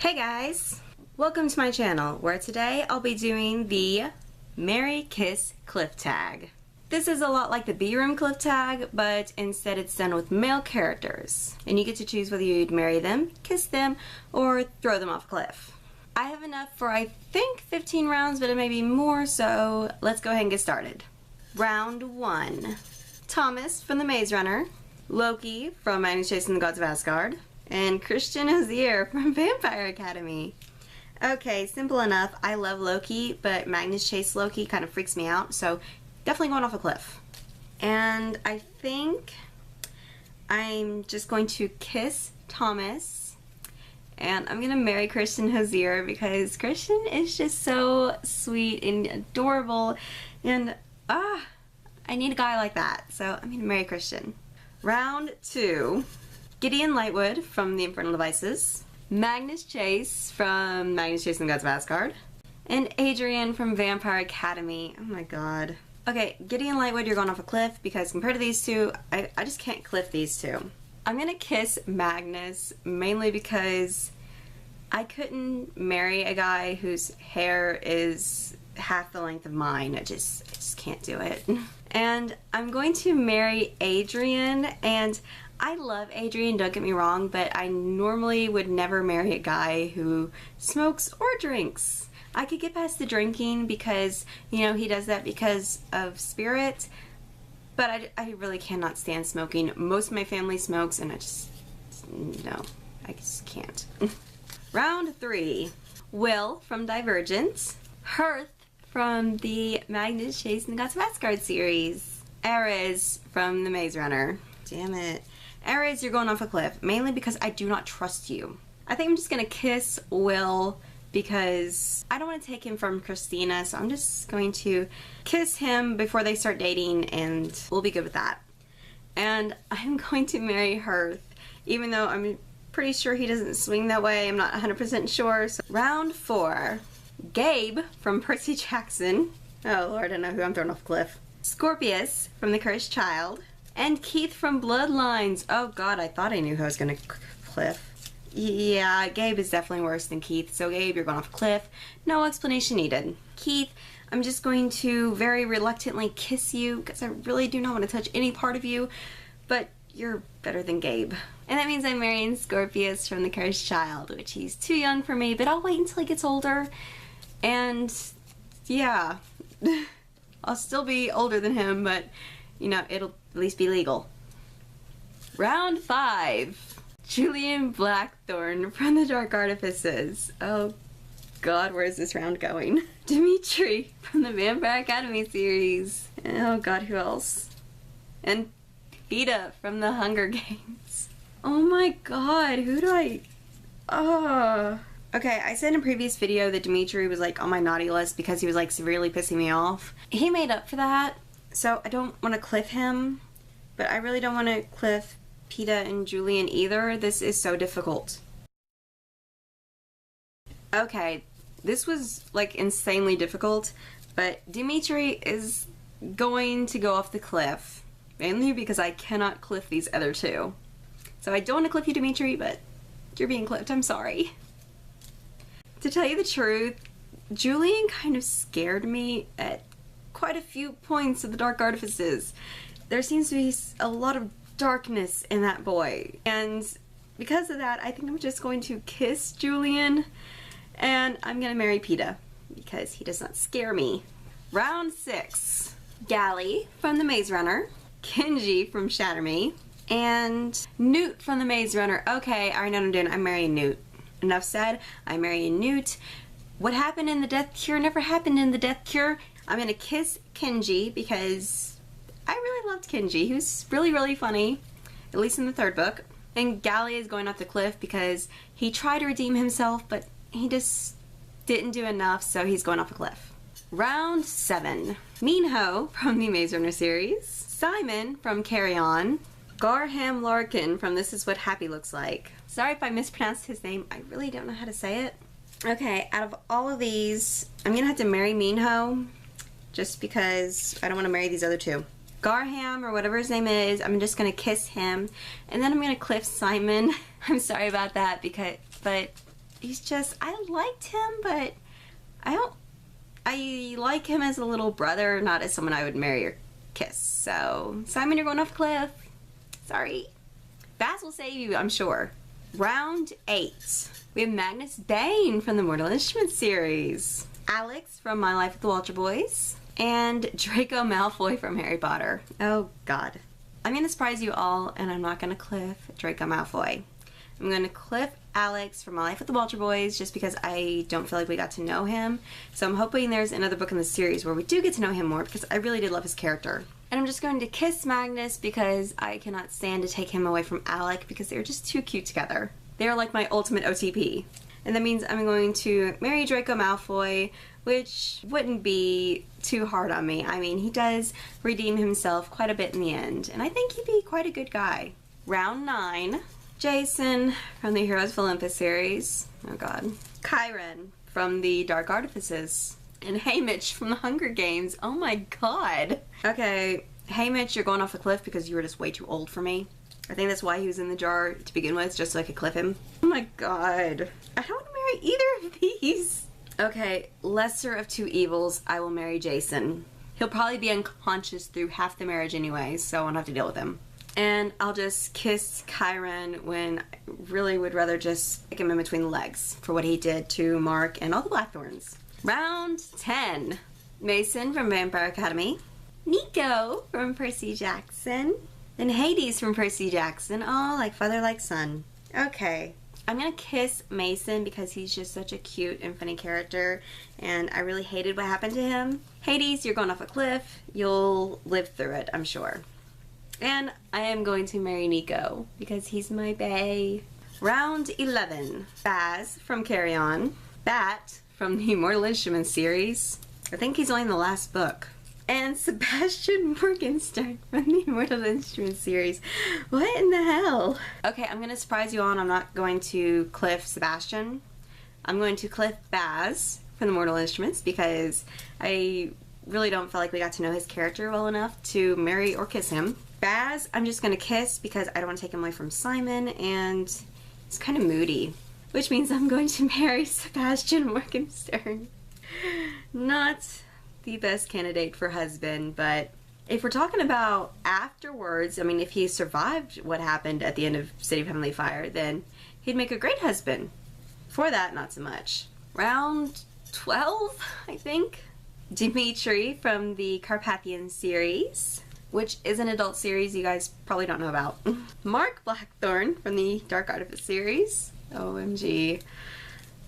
Hey guys! Welcome to my channel, where today I'll be doing the Marry Kiss Cliff Tag. This is a lot like the B-Room Cliff Tag, but instead it's done with male characters. And you get to choose whether you'd marry them, kiss them, or throw them off a cliff. I have enough for I think 15 rounds, but it may be more, so let's go ahead and get started. Round 1. Thomas from The Maze Runner, Loki from Magnus Chasing the Gods of Asgard, and Christian Ozier from Vampire Academy. Okay, simple enough. I love Loki, but Magnus Chase Loki kind of freaks me out, so definitely going off a cliff. And I think I'm just going to kiss Thomas, and I'm gonna marry Christian Ozier because Christian is just so sweet and adorable, and I need a guy like that, so I'm gonna marry Christian. Round 2. Gideon Lightwood from The Infernal Devices, Magnus Chase from Magnus Chasing the Gods of Asgard, and Adrian from Vampire Academy. Oh my god. Okay, Gideon Lightwood, you're going off a cliff because compared to these two, I just can't cliff these two. I'm gonna kiss Magnus mainly because I couldn't marry a guy whose hair is half the length of mine. I just can't do it. And I'm going to marry Adrian, and I love Adrian, don't get me wrong, but I normally would never marry a guy who smokes or drinks. I could get past the drinking because, you know, he does that because of spirit, but I really cannot stand smoking. Most of my family smokes, and I just can't. Round 3. Will from Divergent, Hearth from the Magnus Chasing the Gods of Asgard series, Ares from The Maze Runner. Damn it. Ares, you're going off a cliff, mainly because I do not trust you. I think I'm just gonna kiss Will because I don't want to take him from Christina, so I'm just going to kiss him before they start dating, and we'll be good with that. And I'm going to marry Hearth, even though I'm pretty sure he doesn't swing that way. I'm not 100% sure. So, round 4. Gabe from Percy Jackson. Oh lord, I know who I'm throwing off a cliff. Scorpius from The Cursed Child, and Keith from Bloodlines. Oh god, I thought I knew who I was gonna cliff. Yeah, Gabe is definitely worse than Keith, so Gabe, you're going off a cliff. No explanation needed. Keith, I'm just going to very reluctantly kiss you because I really do not want to touch any part of you, but you're better than Gabe. And that means I'm marrying Scorpius from The Cursed Child, which he's too young for me, but I'll wait until he gets older. And yeah, I'll still be older than him, but you know, it'll at least be legal. Round 5. Julian Blackthorne from The Dark Artifices. Oh god, where is this round going? Dimitri from the Vampire Academy series. Oh god, who else? And Peeta from The Hunger Games. Oh my god, who do I... Okay, I said in a previous video that Dimitri was like on my naughty list because he was like severely pissing me off. He made up for that, so I don't want to cliff him, but I really don't want to cliff Peeta and Julian either. This is so difficult. Okay, this was like insanely difficult, but Dimitri is going to go off the cliff, mainly because I cannot cliff these other two. So I don't want to cliff you, Dimitri, but you're being clipped. I'm sorry. To tell you the truth, Julian kind of scared me at quite a few points of The Dark Artifices. There seems to be a lot of darkness in that boy, and because of that I think I'm just going to kiss Julian, and I'm gonna marry Peeta because he does not scare me. Round 6. Gally from The Maze Runner, Kenji from Shatter Me, and Newt from The Maze Runner. Okay, I know what I'm doing. I'm marrying Newt. Enough said. I'm marrying Newt. What happened in the Death Cure never happened in the Death Cure. I'm gonna kiss Kenji because I really loved Kenji. He was really, really funny, at least in the 3rd book. And Gally is going off the cliff because he tried to redeem himself, but he just didn't do enough, so he's going off a cliff. Round 7. Minho from the Maze Runner series, Simon from Carry On, Garham Larkin from This Is What Happy Looks Like. Sorry if I mispronounced his name. I really don't know how to say it. Okay, out of all of these, I'm gonna have to marry Minho just because I don't want to marry these other two. Garham, or whatever his name is, I'm just gonna kiss him, and then I'm gonna cliff Simon. I'm sorry about that, but he's just, I liked him, but I like him as a little brother, not as someone I would marry or kiss. So, Simon, you're going off a cliff. Sorry. Baz will save you, I'm sure. Round 8. We have Magnus Bane from the Mortal Instruments series, Alex from My Life with the Walter Boys, and Draco Malfoy from Harry Potter. Oh, God. I'm going to surprise you all, and I'm not going to cliff Draco Malfoy. I'm going to cliff Alex from My Life with the Walter Boys just because I don't feel like we got to know him. So I'm hoping there's another book in the series where we do get to know him more because I really did love his character. And I'm just going to kiss Magnus because I cannot stand to take him away from Alec because they're just too cute together. They're like my ultimate OTP. And that means I'm going to marry Draco Malfoy, which wouldn't be too hard on me. I mean, he does redeem himself quite a bit in the end, and I think he'd be quite a good guy. Round 9. Jason from the Heroes of Olympus series. Oh god. Chiron from the Dark Artifices. And Haymitch from the Hunger Games. Oh my god. Okay, Haymitch, you're going off a cliff because you were just way too old for me. I think that's why he was in the jar to begin with, just so I could cliff him. Oh my god. I don't want to marry either of these. Okay, lesser of two evils, I will marry Jason. He'll probably be unconscious through half the marriage anyway, so I won't have to deal with him. And I'll just kiss Chiron when I really would rather just stick him in between the legs for what he did to Mark and all the Blackthorns. Round 10. Mason from Vampire Academy. Nico from Percy Jackson. And Hades from Percy Jackson. Oh, like father, like son. Okay. I'm gonna kiss Mason because he's just such a cute and funny character, and I really hated what happened to him. Hades, you're going off a cliff. You'll live through it, I'm sure. And I am going to marry Nico because he's my bae. Round 11. Baz from Carry On. Bat from the Mortal Instruments series. I think he's only in the last book. And Sebastian Morgenstern from the Mortal Instruments series. What in the hell? Okay, I'm going to surprise you all, and I'm not going to cliff Sebastian. I'm going to cliff Baz from the Mortal Instruments because I really don't feel like we got to know his character well enough to marry or kiss him. Baz, I'm just going to kiss because I don't want to take him away from Simon, and he's kind of moody. Which means I'm going to marry Sebastian Morgenstern. Not the best candidate for husband, but if we're talking about afterwards, I mean, if he survived what happened at the end of City of Heavenly Fire, then he'd make a great husband. For that, not so much. Round 12, I think. Dimitri from the Carpathian series, which is an adult series you guys probably don't know about. Mark Blackthorn from the Dark Artifice series. OMG.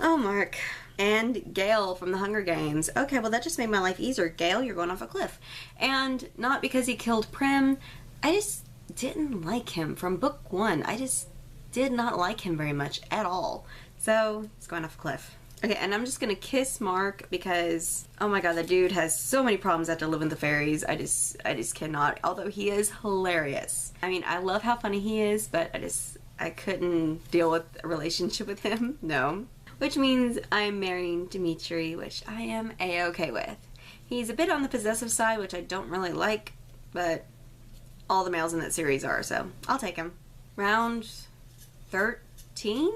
Oh, Mark. And Gale from the Hunger Games. Okay, well that just made my life easier. Gale, you're going off a cliff. And not because he killed Prim. I just didn't like him from book 1. I just did not like him very much at all. So, he's going off a cliff. Okay, and I'm just gonna kiss Mark because, oh my god, the dude has so many problems after living with the fairies. I just cannot, although he is hilarious. I mean, I love how funny he is, but I couldn't deal with a relationship with him. No. Which means I'm marrying Dimitri, which I am a-okay with. He's a bit on the possessive side, which I don't really like, but all the males in that series are, so I'll take him. Round 13?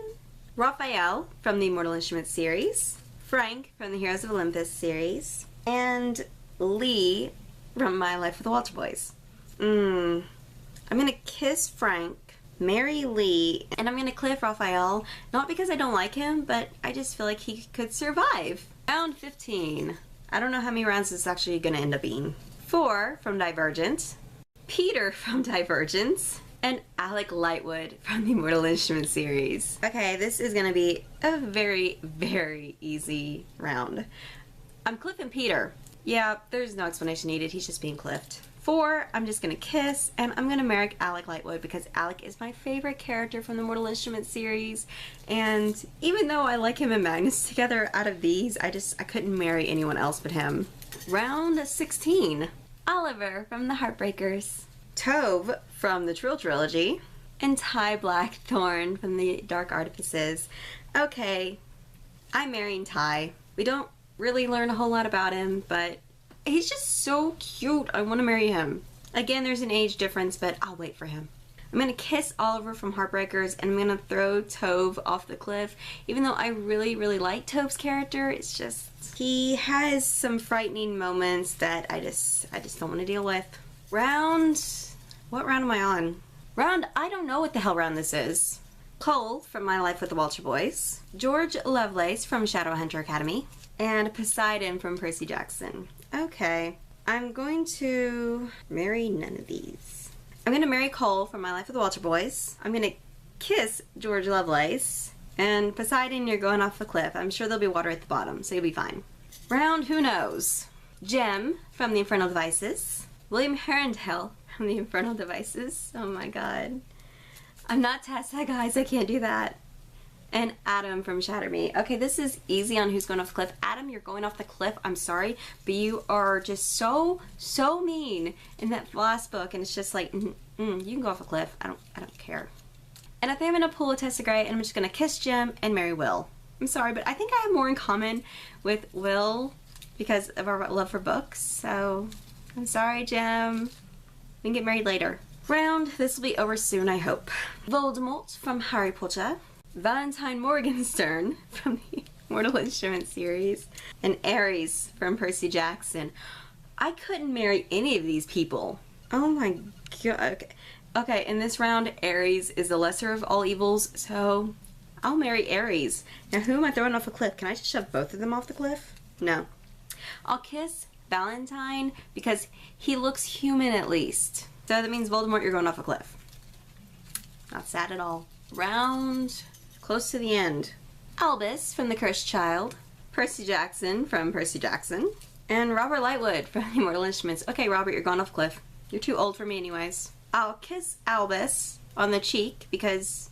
Raphael from the Mortal Instruments series, Frank from the Heroes of Olympus series, and Lee from My Life with the Walter Boys. I'm gonna kiss Frank, marry Lee, and I'm gonna cliff Raphael, not because I don't like him, but I just feel like he could survive. Round 15. I don't know how many rounds this is actually gonna end up being. 4 from Divergent, Peter from Divergent, and Alec Lightwood from the Mortal Instruments series. Okay, this is gonna be a very, very easy round. I'm cliffing Peter. Yeah, there's no explanation needed, he's just being cliffed. 4, I'm just gonna kiss, and I'm gonna marry Alec Lightwood because Alec is my favorite character from the Mortal Instruments series, and even though I like him and Magnus together, out of these, I couldn't marry anyone else but him. Round 16. Oliver from the Heartbreakers, Tove from the Trill Trilogy, and Ty Blackthorn from the Dark Artifices. Okay, I'm marrying Ty. We don't really learn a whole lot about him, but he's just so cute. I want to marry him. Again, there's an age difference, but I'll wait for him. I'm gonna kiss Oliver from Heartbreakers, and I'm gonna throw Tove off the cliff. Even though I really, really like Tove's character, it's just, he has some frightening moments that I just don't want to deal with. What round am I on? I don't know what the hell round this is. Cole from My Life with the Walter Boys, George Lovelace from Shadowhunter Academy, and Poseidon from Percy Jackson. Okay, I'm going to marry none of these. I'm going to marry Cole from My Life with the Walter Boys. I'm going to kiss George Lovelace. And Poseidon, you're going off the cliff. I'm sure there'll be water at the bottom, so you'll be fine. Who knows? Jem from The Infernal Devices. William Herondale from The Infernal Devices. Oh my god. I'm not Tessa, guys. I can't do that. And Adam from Shatter Me. Okay, this is easy on who's going off the cliff. Adam, you're going off the cliff. I'm sorry, but you are just so mean in that last book, and it's just like, you can go off a cliff. I don't care. And I think I'm going to pull a Tessa Gray, and I'm just going to kiss Jem and marry Will. I'm sorry, but I think I have more in common with Will because of our love for books. So, I'm sorry, Jem. We can get married later. This will be over soon, I hope. Voldemort from Harry Potter, Valentine Morgenstern from the Mortal Instruments series, and Ares from Percy Jackson. I couldn't marry any of these people. Oh my god. Okay, in this round, Ares is the lesser of all evils, so I'll marry Ares. Now, who am I throwing off a cliff? Can I just shove both of them off the cliff? No. I'll kiss Valentine because he looks human at least. So that means Voldemort, you're going off a cliff. Not sad at all. Close to the end. Albus from The Cursed Child, Percy Jackson from Percy Jackson, and Robert Lightwood from The Immortal Instruments. Okay, Robert, you're going off a cliff. You're too old for me anyways. I'll kiss Albus on the cheek because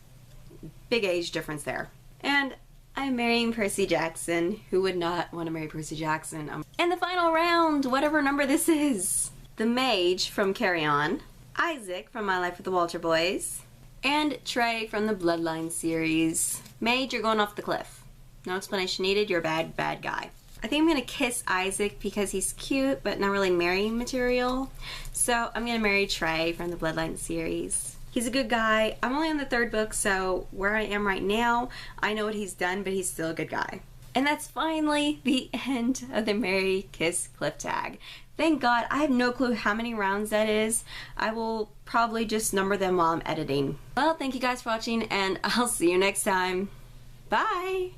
big age difference there. And I'm marrying Percy Jackson. Who would not want to marry Percy Jackson? And the final round, whatever number this is. The Mage from Carry On, Isaac from My Life with the Walter Boys, and Trey from the Bloodlines series. Mage, you're going off the cliff. No explanation needed, you're a bad guy. I think I'm going to kiss Isaac because he's cute, but not really marrying material. So I'm going to marry Trey from the Bloodlines series. He's a good guy. I'm only on the 3rd book, so where I am right now, I know what he's done, but he's still a good guy. And that's finally the end of the Marry, Kiss, Cliff tag. Thank God. I have no clue how many rounds that is. I will probably just number them while I'm editing. Well, thank you guys for watching, and I'll see you next time. Bye!